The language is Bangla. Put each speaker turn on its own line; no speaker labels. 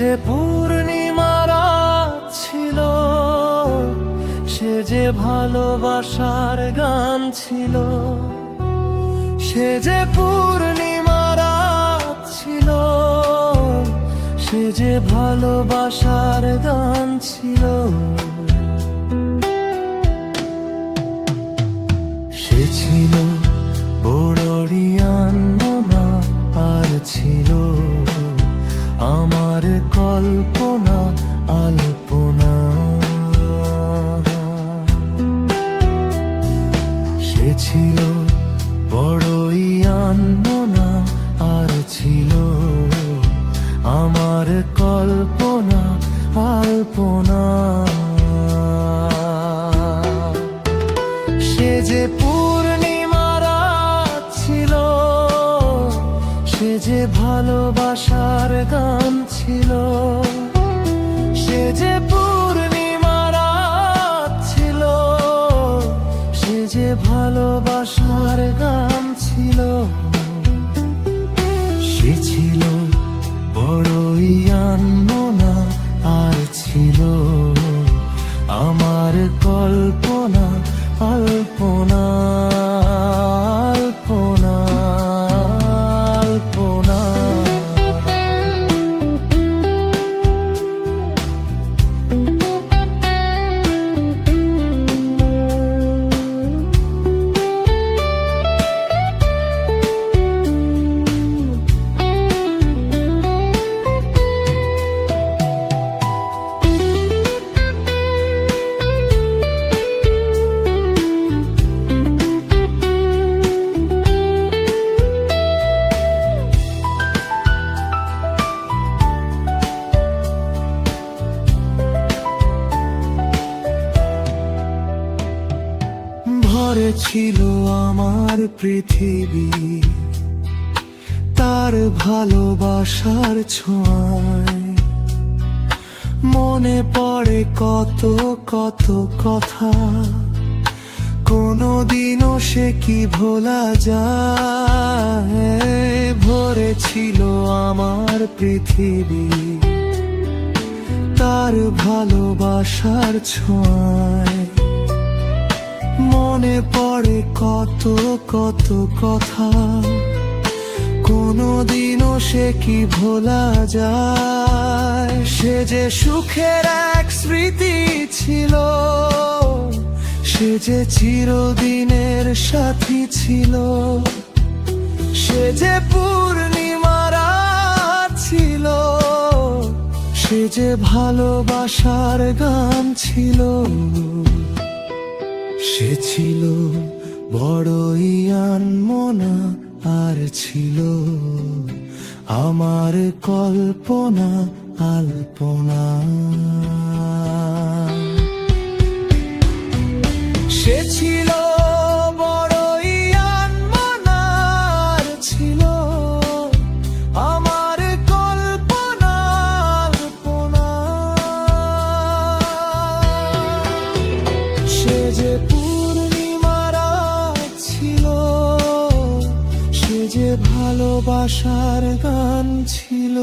যে পূর্ণিমার রাত ছিল, সে যে ভালোবাসার গান ছিল। সে যে পূর্ণিমার রাত ছিল, সে যে ভালোবাসার গান ছিল। সে ছিল বড়ই আনমনা, আর ছিল আমার কল্পনা আলপনা। সে ছিল বড়ই আনমনা, আর ছিল আমার কল্পনা আলপনা। সে যে পূর্ণিমার রাত ছিল, সে যে ভালোবাসার গান ছিল। সে যে পূর্ণিমার রাত ছিল, সে যে ভালোবাসার গান ছিল। সে ছিল বড়ই আনমনা, আর ছিল আমার কল্পনা আলপনা আলপনা আলপনা। ভরে ছিল আমার পৃথিবী তার ভালোবাসার ছোঁয়ায়। মনে পড়ে কত কত কথা, কোনদিনও সে কি ভোলা যায়। ভরে ছিল আমার পৃথিবী তার ভালোবাসার ছোঁয়ায়। মনে পড়ে কত কত কথা, কোনদিনও সে কি ভোলা যায়। সে যে সুখের এক স্মৃতি ছিল, সে যে চিরদিনের সাথী ছিল। সে যে পূর্ণিমার রাত ছিল, সে যে ভালোবাসার গান ছিল। সে ছিল বড়ই আনমনা, আর ছিল আমার কল্পনা আলপনা। সে ছিল বড়ই আনমনা, আর ছিল আমার কল্পনা আলপনা। সে যে পূর্ণিমার রাত ছিল, সে যে ভালোবাসার গান ছিল।